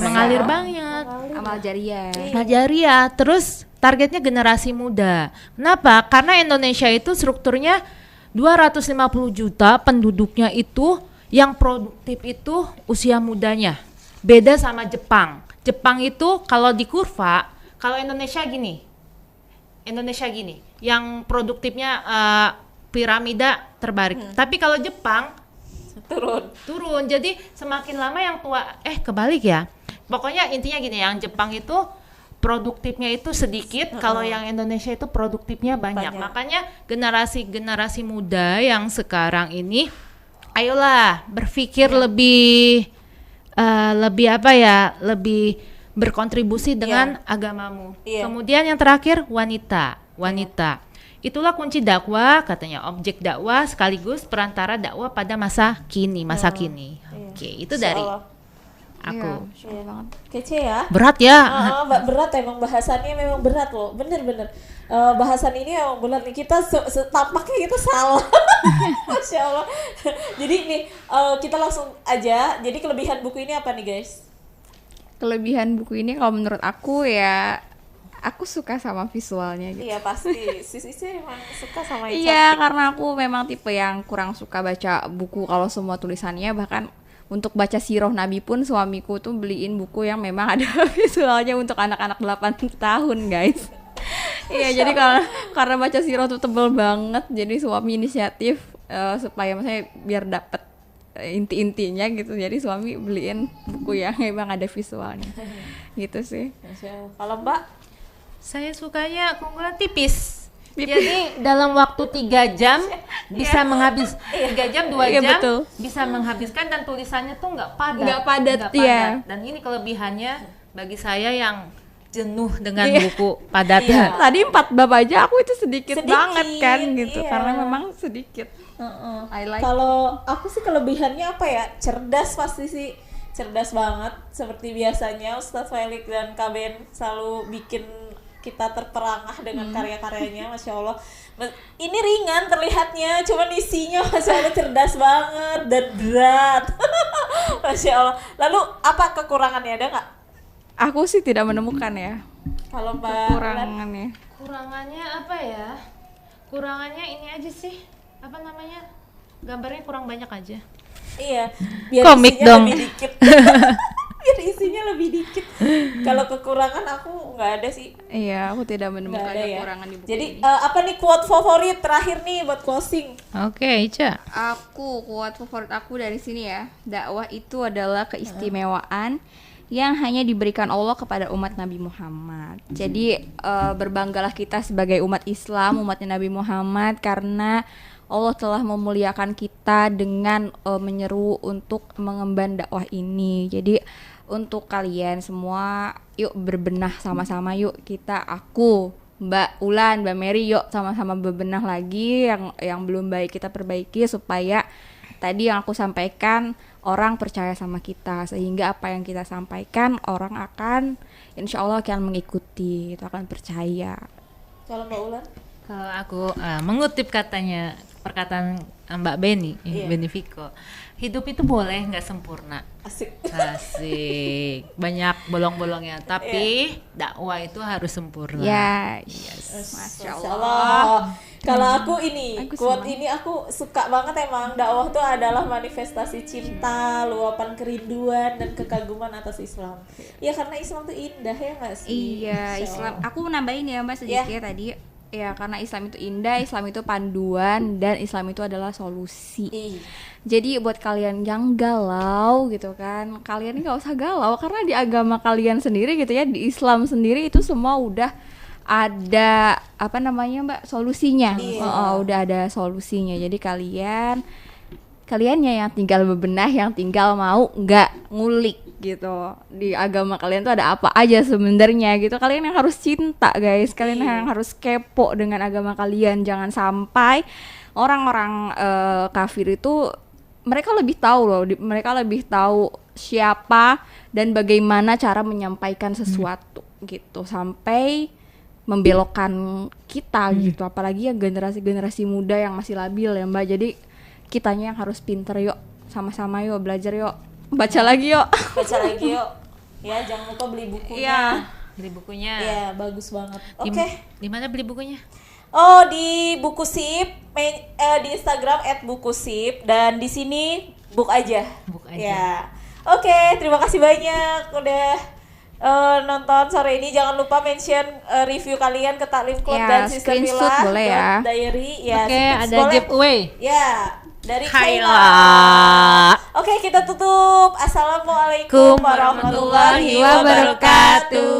mengalir banget. Amal jariah. Terus targetnya generasi muda. Kenapa? Karena Indonesia itu strukturnya 250 juta penduduknya itu yang produktif itu usia mudanya. Beda sama Jepang. Jepang itu kalau di kurva, kalau Indonesia gini, yang produktifnya piramida terbarik. Tapi kalau Jepang turun. Jadi semakin lama yang tua kebalik ya. Pokoknya intinya gini, yang Jepang itu produktifnya itu sedikit, kalau yang Indonesia itu produktifnya banyak. Makanya generasi muda yang sekarang ini ayolah berpikir lebih lebih berkontribusi dengan agamamu. Kemudian yang terakhir wanita. Itulah kunci dakwah, katanya objek dakwah sekaligus perantara dakwah pada masa kini. Oke, itu dari aku. Kece ya. Berat ya. Berat emang, bahasannya memang berat loh. Bener. Bahasan ini emang berat nih. Kita tampaknya kita salah. Masya Allah. Jadi nih kita langsung aja. Jadi kelebihan buku ini apa nih guys? Kelebihan buku ini kalau menurut aku ya, aku suka sama visualnya gitu. Iya pasti. Sisi emang suka sama itu. Iya, karena aku memang tipe yang kurang suka baca buku kalau semua tulisannya. Bahkan untuk baca sirah Nabi pun suamiku tuh beliin buku yang memang ada visualnya untuk anak-anak 8 tahun guys. Iya, jadi karena baca sirah tuh tebel banget, jadi suami inisiatif supaya maksudnya biar dapet inti-intinya gitu. Jadi suami beliin buku yang memang ada visualnya. Gitu sih. Kalau Mbak? Saya sukanya keunggulan tipis. Jadi dalam waktu 3 jam bisa menghabis 3 jam 2 Iya, jam betul. bisa menghabiskan dan tulisannya tuh nggak padat. Nggak padat, Nggak iya. Dan ini kelebihannya bagi saya yang jenuh dengan Iya. buku padat. Iya. Tadi 4 bab aja aku itu sedikit Sedikit, banget kan gitu, iya. karena memang sedikit. Heeh. I like. Kalau aku sih kelebihannya apa ya? Cerdas pasti sih. Cerdas banget seperti biasanya Ustadz Felix dan KBN selalu bikin kita terperangah dengan karya-karyanya, Masya Allah. Ini ringan terlihatnya, cuman isinya Masya Allah cerdas banget dan berat. Masya Allah. Lalu apa kekurangannya, ada nggak? Aku sih tidak menemukan ya Kalau Mbak Ulan? kekurangannya. Kurangannya apa ya? Kurangannya ini aja sih. Apa namanya? Gambarnya kurang banyak aja. Iya, biar Komik isinya dong. lebih dikit. Biar isinya lebih dikit. Kalau kekurangan aku nggak ada sih. Iya, aku tidak Nggak menemukan ada ya. kekurangan di buku Jadi ini. apa nih quote favorit terakhir nih buat closing? Oke, Ica. Aku kuat favorit aku dari sini ya. Dakwah itu adalah keistimewaan yang hanya diberikan Allah kepada umat Nabi Muhammad. Jadi berbanggalah kita sebagai umat Islam, umatnya Nabi Muhammad, karena Allah telah memuliakan kita dengan menyeru untuk mengemban dakwah ini. Jadi untuk kalian semua, yuk berbenah sama-sama, yuk kita, aku, Mbak Ulan, Mbak Mary, yuk sama-sama berbenah lagi yang belum baik kita perbaiki supaya tadi yang aku sampaikan orang percaya sama kita, sehingga apa yang kita sampaikan orang akan insya Allah akan mengikuti, itu akan percaya. Kalau Mbak Ulan? Kalau aku mengutip perkataan Mbak Beni, Iya. Beni Viko, hidup itu boleh nggak sempurna, Asik. asik, banyak bolong-bolongnya, tapi dakwah itu harus sempurna. Ya, Masya Allah. Kalau aku ini, Aku quote senang. ini aku suka banget emang. Dakwah itu adalah manifestasi cinta, luapan kerinduan dan kekaguman atas Islam. Ya karena Islam tuh indah ya nggak sih? iya, Masya Islam. Allah. Aku nambahin ya Mbak sedikit tadi. Ya, karena Islam itu indah, Islam itu panduan, dan Islam itu adalah solusi. Ih, Jadi buat kalian yang galau gitu kan, kalian nggak usah galau karena di agama kalian sendiri gitu ya, di Islam sendiri itu semua udah ada apa namanya Mbak, solusinya. Iya. Udah ada solusinya. Jadi kaliannya yang tinggal bebenah, yang tinggal mau nggak ngulik gitu. Di agama kalian tuh ada apa aja sebenarnya gitu. Kalian yang harus cinta guys, kalian yang harus kepo dengan agama kalian. Jangan sampai orang-orang kafir itu mereka lebih tahu loh, mereka lebih tahu siapa dan bagaimana cara menyampaikan sesuatu gitu, sampai membelokkan kita gitu. Apalagi ya generasi-generasi muda yang masih labil ya Mbak. Jadi kitanya yang harus pinter, yuk sama-sama yuk belajar, yuk baca lagi yuk. baca lagi yuk. Ya jangan lupa beli bukunya. Iya. Beli bukunya. Iya bagus banget. Di- Oke. Di mana beli bukunya? Oh di buku sip, di Instagram @bukusip, dan di sini book aja. Book aja. Ya. Oke, terima kasih banyak udah nonton sore ini. Jangan lupa mention review kalian ke Taklim Club Ya, dan Sister screenshot Villa boleh ya. Diary. Ya, Oke, tips ada boleh. giveaway. Ya, dari Kayla. Kayla. Oke, kita tutup. Assalamualaikum warahmatullahi wabarakatuh.